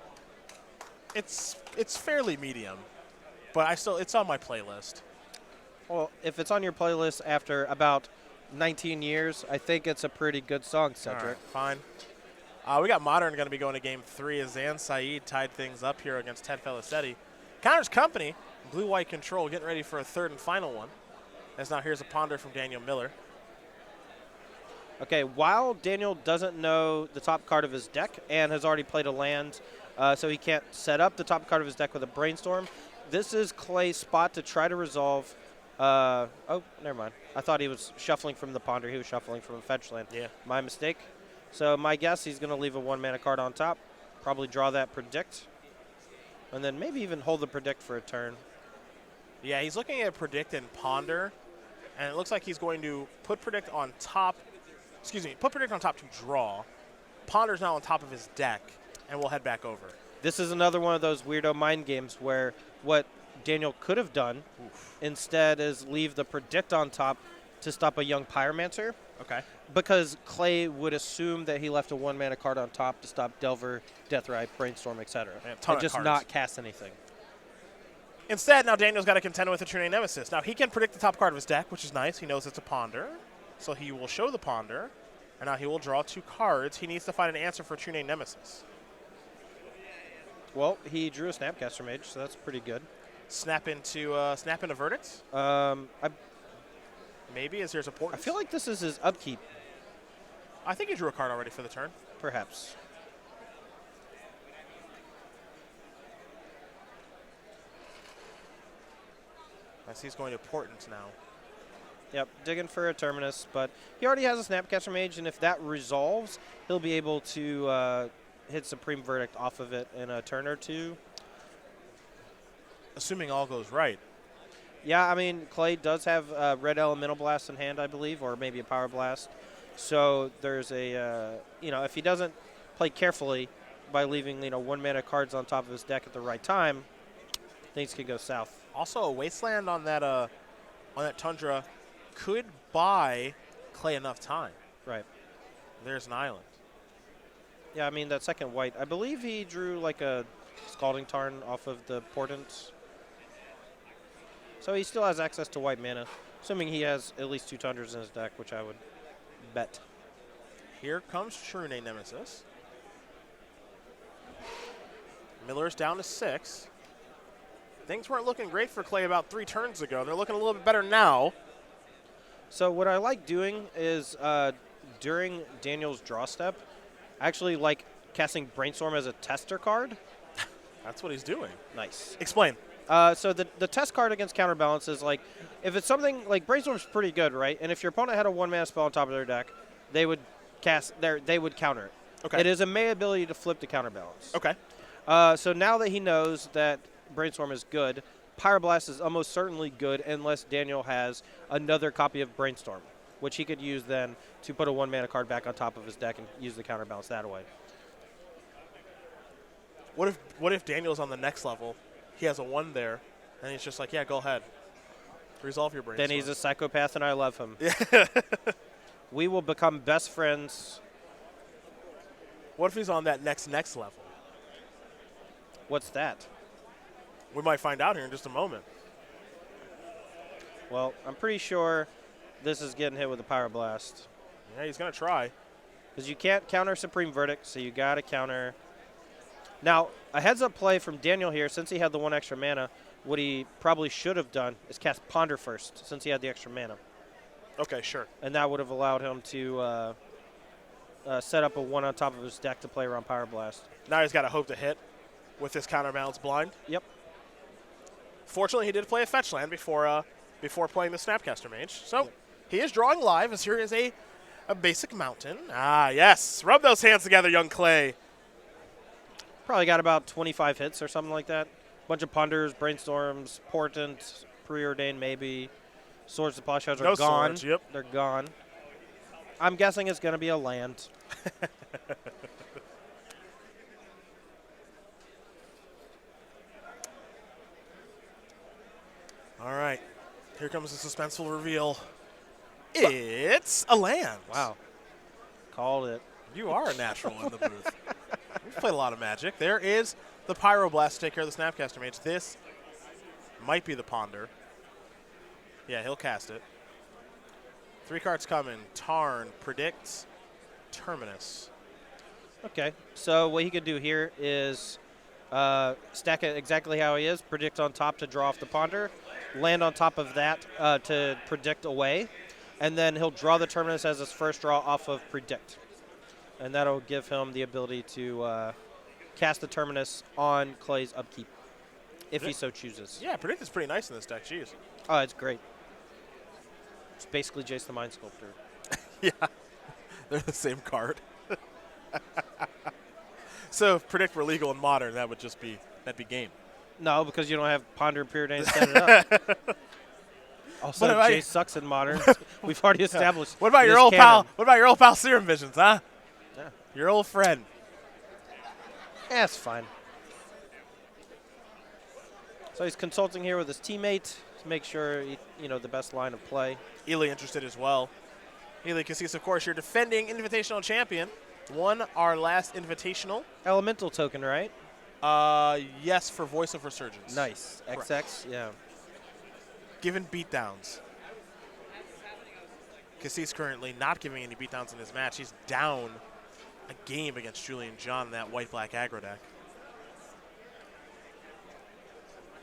It's fairly medium, but it's on my playlist. Well, if it's on your playlist after about 19 years, I think it's a pretty good song, Cedric. All right, fine. We got Modern going to be going to Game 3 as Syed tied things up here against Ted Felicetti. Counters Company, blue-white control, getting ready for a third and final one. As now here's a Ponder from Daniel Miller. Okay, while Daniel doesn't know the top card of his deck and has already played a land, so he can't set up the top card of his deck with a Brainstorm, this is Clay's spot to try to resolve. Oh, never mind. I thought he was shuffling from the Ponder. He was shuffling from a fetch land. Yeah. My mistake. So my guess, he's going to leave a 1-mana card on top, probably draw that Predict, and then maybe even hold the Predict for a turn. Yeah, he's looking at Predict and Ponder, and it looks like he's going to put Predict on top. Put Predict on top to draw. Ponder's now on top of his deck, and we'll head back over. This is another one of those weirdo mind games where what Daniel could have done instead is leave the Predict on top to stop a young Pyromancer. Okay. Because Clay would assume that he left a 1-mana card on top to stop Delver, Deathrite, Brainstorm, etc. And just not cast anything. Instead, now Daniel's got to contend with a True Name Nemesis. Now he can predict the top card of his deck, which is nice. He knows it's a Ponder. So he will show the Ponder, and now he will draw 2 cards. He needs to find an answer for True Name Nemesis. Well, he drew a Snapcaster Mage, so that's pretty good. Snap into Verdict? Maybe, as there's a port. I feel like this is his upkeep. I think he drew a card already for the turn. Perhaps. I see he's going to Portent now. Yep, digging for a Terminus, but he already has a Snapcaster Mage, and if that resolves, he'll be able to hit Supreme Verdict off of it in a turn or two. Assuming all goes right. Yeah, I mean, Clay does have Red Elemental Blast in hand, I believe, or maybe a Power Blast. So there's a, if he doesn't play carefully by leaving, 1-mana cards on top of his deck at the right time, things could go south. Also, a Wasteland on that Tundra could buy Clay enough time. Right. There's an island. Yeah, I mean, that second white, I believe he drew like a Scalding Tarn off of the Portent. So he still has access to white mana, assuming he has at least 2 Tundras in his deck, which I would bet. Here comes Trune Nemesis. Miller's down to 6. Things weren't looking great for Clay about 3 turns ago. They're looking a little bit better now. So what I like doing is during Daniel's draw step, I actually like casting Brainstorm as a tester card. That's what he's doing. Nice. Explain. So the test card against counterbalance is like, if it's something like Brainstorm's pretty good, right? And if your opponent had a 1-mana spell on top of their deck, they would they would counter it. Okay. It is a May ability to flip the counterbalance. Okay. So now that he knows that Brainstorm is good, Pyroblast is almost certainly good unless Daniel has another copy of Brainstorm, which he could use then to put a 1-mana card back on top of his deck and use the counterbalance that way. What if Daniel's on the next level? He has a 1 there, and he's just like, yeah, go ahead. Resolve your Brainstorm. Then he's a psychopath, and I love him. Yeah. We will become best friends. What if he's on that next level? What's that? We might find out here in just a moment. Well, I'm pretty sure this is getting hit with a Pyroblast. Yeah, he's going to try. Because you can't counter Supreme Verdict, so you got to counter. Now, a heads-up play from Daniel here, since he had the 1 extra mana, what he probably should have done is cast Ponder first, since he had the extra mana. Okay, sure. And that would have allowed him to set up a 1 on top of his deck to play around Pyroblast. Now he's got to hope to hit with this counterbalance blind. Yep. Fortunately, he did play a fetch land before playing the Snapcaster Mage. So he is drawing live, as here is a basic mountain. Ah, yes. Rub those hands together, young Clay. Probably got about 25 hits or something like that. Bunch of Ponders, Brainstorms, Portent, Preordained maybe. Swords to Polish Shards are gone. Swords, yep. They're gone. I'm guessing it's going to be a land. All right. Here comes the suspenseful reveal. It's a land. Wow. Called it. You are a natural in the booth. We've played a lot of Magic. There is the Pyroblast to take care of the Snapcaster Mage. This might be the Ponder. Yeah, he'll cast it. 3 cards coming. Tarn, Predicts, Terminus. Okay. So what he could do here is stack it exactly how he is. Predict on top to draw off the Ponder. Land on top of that to predict away. And then he'll draw the Terminus as his first draw off of Predict. And that'll give him the ability to cast the Terminus on Clay's upkeep, if he so chooses. Yeah, Predict is pretty nice in this deck. Jeez. Oh, it's great. It's basically Jace the Mind Sculptor. Yeah, they're the same card. So if Predict were legal in Modern, that'd be game. No, because you don't have Ponder and Preordained set it up. Also, Jace sucks in Modern. We've already established. What about your old pal? What about your old pal Serum Visions, huh? Yeah. Your old friend. Yeah, it's fine. So he's consulting here with his teammate to make sure the best line of play. Ely interested as well. Ely Kassis, of course, your defending Invitational champion. Won our last Invitational. Elemental token, right? Yes, for Voice of Resurgence. Nice. Correct. XX, yeah. Given beatdowns. Kassis currently not giving any beatdowns in his match. He's down a game against Julian John in that white-black aggro deck.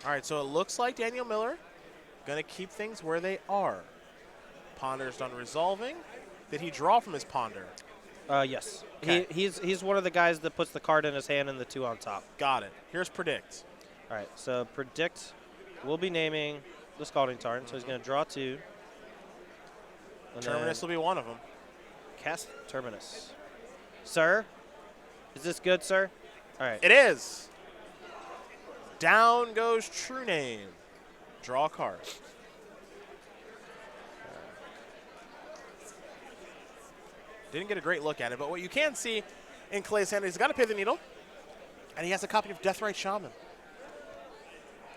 All right, so it looks like Daniel Miller going to keep things where they are. Ponder's done resolving. Did he draw from his Ponder? Yes. Okay. He's one of the guys that puts the card in his hand and the 2 on top. Got it. Here's Predict. All right, so Predict will be naming the Scalding Tarn, so he's going to draw 2. Terminus will be one of them. Cast Terminus. Sir? Is this good, sir? All right. It is. Down goes True Name. Draw a card. Didn't get a great look at it, but what you can see in Clay's hand is he's got to pay the needle, and he has a copy of Deathrite Shaman.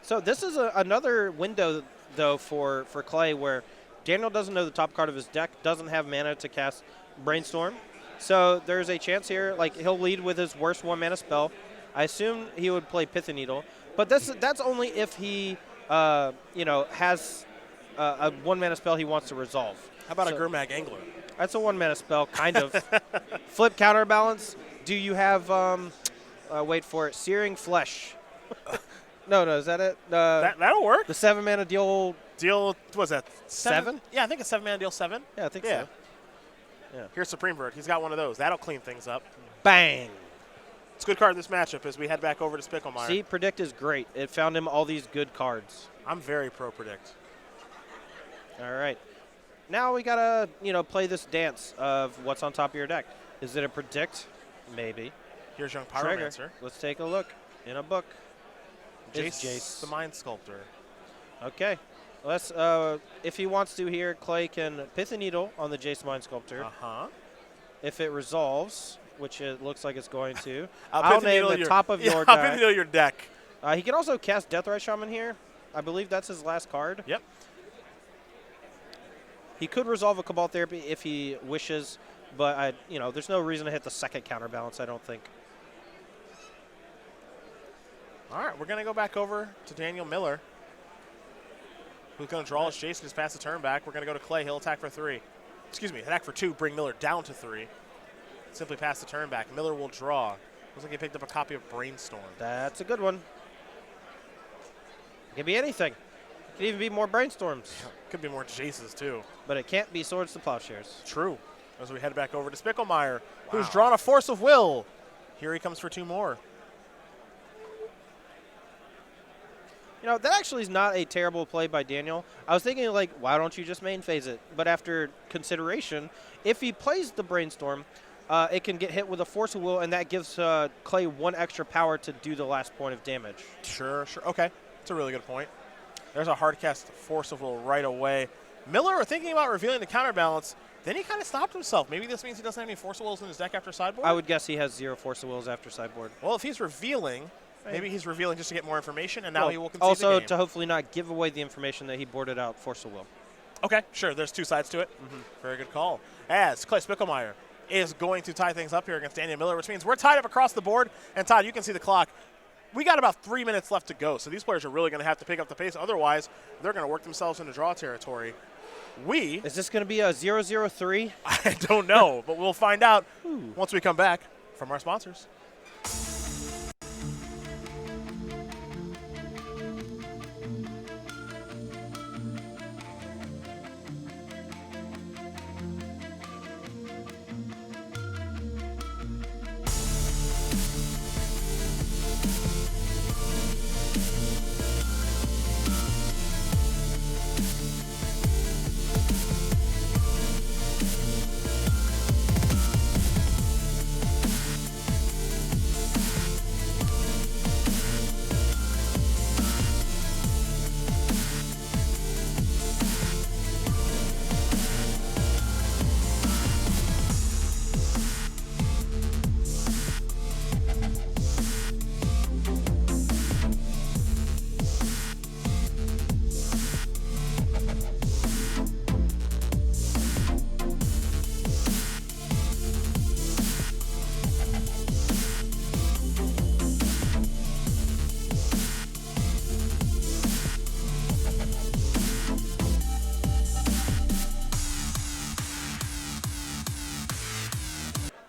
So this is another window, though, for Clay where Daniel doesn't know the top card of his deck, doesn't have mana to cast Brainstorm. So there's a chance here, like he'll lead with his worst 1-mana spell, I assume he would play Pithing Needle, but that's only if he, has a 1-mana spell he wants to resolve. How about a Gurmag Angler? That's a 1-mana spell, kind of. Flip Counterbalance. Do you have, wait for it, Searing Flesh? No, is that it? That'll work. The 7-mana deal. Deal, what was that? 7? Yeah, I think it's 7-mana deal 7. Yeah, I think so. Yeah. Here's Supreme Vert. He's got one of those. That'll clean things up. Bang. It's a good card in this matchup as we head back over to Spicklemire. See, Predict is great. It found him all these good cards. I'm very pro Predict. All right. Now we got to, play this dance of what's on top of your deck. Is it a Predict? Maybe. Here's Young Trigger. Pyromancer. Let's take a look in a book. Jace, Jace. the Mind Sculptor. Okay. Let's, if he wants to here, Clay can Pith a Needle on the Jace Mind Sculptor. Uh-huh. If it resolves, which it looks like it's going to, I'll name the top of your I'll deck. Pith your deck. He can also cast Deathrite Shaman here. I believe that's his last card. Yep. He could resolve a Cabal Therapy if he wishes, but there's no reason to hit the second counterbalance, I don't think. All right, we're going to go back over to Daniel Miller, who's going to draw his Jason, just pass the turn back. We're going to go to Clay. He'll attack for 3. Excuse me, attack for 2, bring Miller down to 3. Simply pass the turn back. Miller will draw. Looks like he picked up a copy of Brainstorm. That's a good one. It could be anything. It could even be more Brainstorms. Could be more Jaces, too. But it can't be Swords to Plowshares. True. As we head back over to Spicklemire, who's drawn a Force of Will. Here he comes for 2 more. That actually is not a terrible play by Daniel. I was thinking, why don't you just main phase it? But after consideration, if he plays the Brainstorm, it can get hit with a Force of Will, and that gives Clay 1 extra power to do the last point of damage. Sure. Okay. That's a really good point. There's a hard cast Force of Will right away. Miller thinking about revealing the counterbalance. Then he kind of stopped himself. Maybe this means he doesn't have any Force of Wills in his deck after sideboard? I would guess he has 0 Force of Wills after sideboard. Well, if he's revealing, maybe he's revealing just to get more information, and now he will concede also the game. to hopefully not give away the information that he boarded out Force of Will. Okay, sure. There's 2 sides to it. Very good call. As Clay Spicklemire is going to tie things up here against Daniel Miller, which means we're tied up across the board. And Todd, you can see the clock. We got about 3 minutes left to go, so these players are really going to have to pick up the pace. Otherwise, they're going to work themselves into draw territory. Is this going to be a 0-0-3? I don't know, but we'll find out once we come back from our sponsors.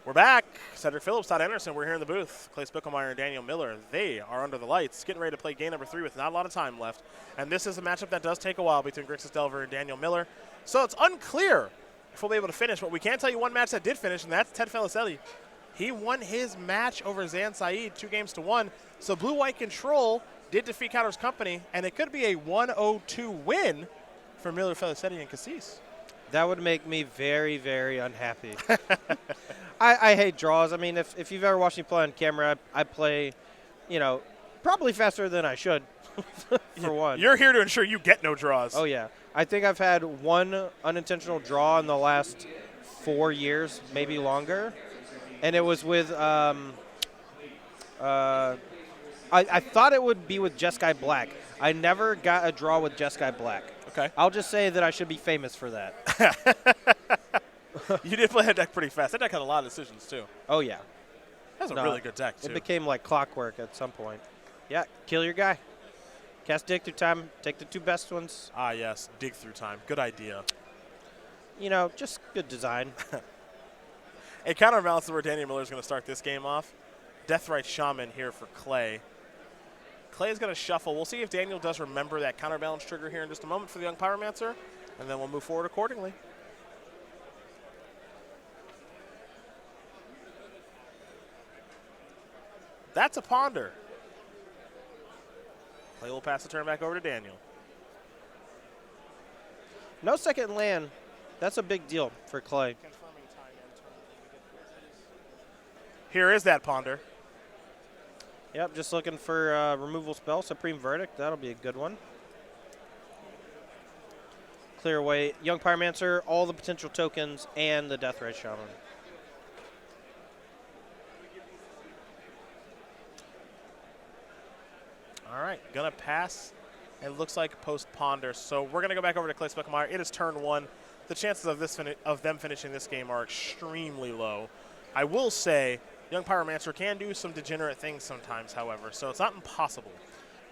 We're back. Cedric Phillips, Todd Anderson, we're here in the booth. Clay Spicklemire and Daniel Miller, they are under the lights, getting ready to play game number 3 with not a lot of time left. And this is a matchup that does take a while between Grixis Delver and Daniel Miller. So it's unclear if we'll be able to finish, but we can tell you one match that did finish, and that's Ted Felicetti. He won his match over Zan Syed 2-1. So Blue-White Control did defeat Counter's Company, and it could be a 1-0-2 win for Miller, Felicetti, and Kassis. That would make me very, very unhappy. I hate draws. I mean, if you've ever watched me play on camera, I play, probably faster than I should, for one. You're here to ensure you get no draws. Oh, yeah. I think I've had 1 unintentional draw in the last 4 years, maybe longer. And it was with, I thought it would be with Jeskai Black. I never got a draw with Jeskai Black. Okay. I'll just say that I should be famous for that. You did play that deck pretty fast. That deck had a lot of decisions, too. Oh, yeah. That's a really good deck, too. It became like clockwork at some point. Yeah, kill your guy. Cast dig through time. Take the 2 best ones. Ah, yes. Dig through time. Good idea. You know, just good design. A counterbalance is where Daniel Miller is going to start this game off. Deathrite Shaman here for Clay. Clay's going to shuffle. We'll see if Daniel does remember that counterbalance trigger here in just a moment for the young Pyromancer, and then we'll move forward accordingly. That's a Ponder. Clay will pass the turn back over to Daniel. No second land. That's a big deal for Clay. Here is that Ponder. Yep, just looking for removal spell. Supreme Verdict. That'll be a good one. Clear away Young Pyromancer, all the potential tokens, and the Deathrite Shaman. All right, gonna pass. It looks like post Ponder. So we're gonna go back over to Clay Spicklemire. It is turn 1. The chances of them finishing this game are extremely low. I will say, Young Pyromancer can do some degenerate things sometimes, however, so it's not impossible.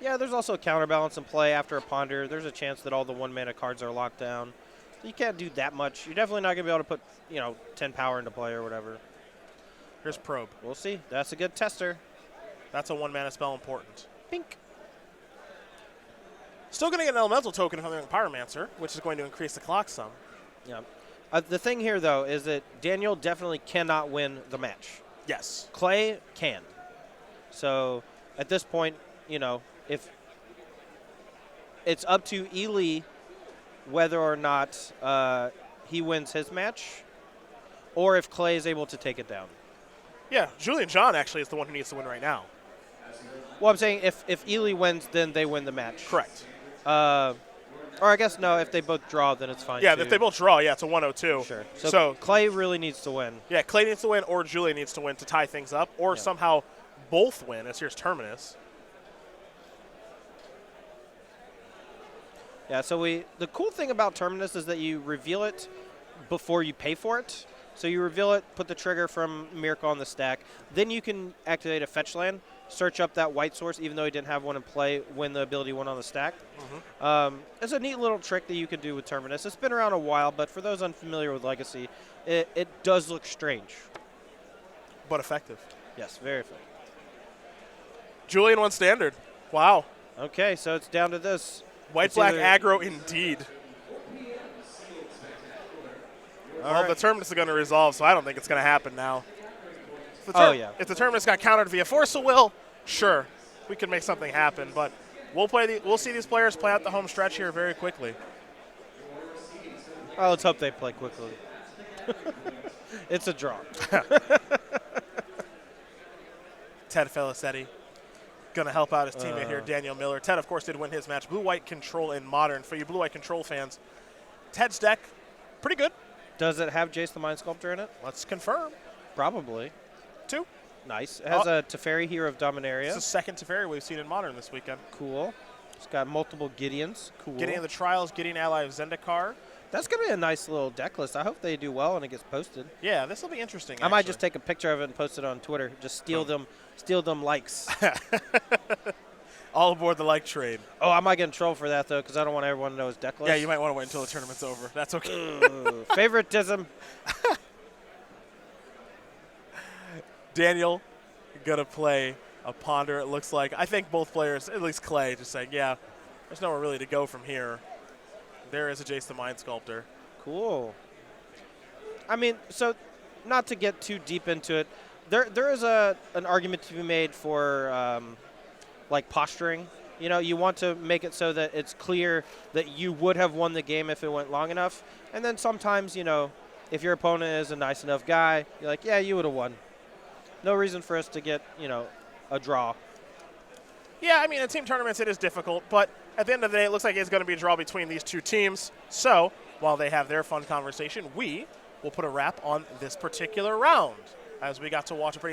Yeah, there's also a counterbalance in play after a Ponder. There's a chance that all the 1-mana cards are locked down. You can't do that much. You're definitely not going to be able to put, 10 power into play or whatever. Here's Probe. We'll see. That's a good tester. That's a 1-mana spell important. Pink. Still going to get an elemental token from the Young Pyromancer, which is going to increase the clock some. Yeah. The thing here, though, is that Daniel definitely cannot win the match. Yes. Clay can. So at this point, if it's up to Ely whether or not he wins his match or if Clay is able to take it down. Yeah, Julian John actually is the one who needs to win right now. Well, I'm saying if Ely wins, then they win the match. Correct. Or I guess, no, if they both draw, then it's fine, Yeah, too. if they both draw, yeah, it's a 102. Sure. So Clay really needs to win. Yeah, Clay needs to win or Julian needs to win to tie things up, or somehow both win, as here's Terminus. Yeah, so the cool thing about Terminus is that you reveal it before you pay for it. So you reveal it, put the trigger from Miracle on the stack. Then you can activate a fetch land, search up that white source, even though he didn't have one in play when the ability went on the stack. It's a neat little trick that you can do with Terminus. It's been around a while, but for those unfamiliar with Legacy, it does look strange. But effective. Yes, very effective. Julian won standard. Wow. Okay, so it's down to this. White-black aggro indeed. Well, the Terminus is going to resolve, so I don't think it's going to happen now. If the Terminus got countered via Force of Will, sure, we can make something happen. But we'll see these players play out the home stretch here very quickly. Oh, let's hope they play quickly. It's a draw. Ted Felicetti going to help out his teammate here, Daniel Miller. Ted, of course, did win his match. Blue-White Control in Modern. For you Blue-White Control fans, Ted's deck, pretty good. Does it have Jace the Mind Sculptor in it? Let's confirm. Probably. 2. Nice. It has a Teferi Hero of Dominaria. It's the second Teferi we've seen in Modern this weekend. Cool. It's got multiple Gideons. Cool. Gideon of the Trials, Gideon ally of Zendikar. That's going to be a nice little deck list. I hope they do well and it gets posted. Yeah, this will be interesting. I might just take a picture of it and post it on Twitter. Just steal them likes. All aboard the like trade. Oh, I might get in trouble for that, though, because I don't want everyone to know his deck list. Yeah, you might want to wait until the tournament's over. That's okay. Favoritism. Daniel going to play a Ponder, it looks like. I think both players, at least Clay, just saying, yeah, there's nowhere really to go from here. There is a Jace the Mind Sculptor. Cool. I mean, so not to get too deep into it, there is an argument to be made for like posturing. You want to make it so that it's clear that you would have won the game if it went long enough. And then sometimes, if your opponent is a nice enough guy, you're like, yeah, you would have won. No reason for us to get, a draw. Yeah, I mean, in team tournaments it is difficult, but at the end of the day, it looks like it's going to be a draw between these two teams. So while they have their fun conversation, we will put a wrap on this particular round as we got to watch a pretty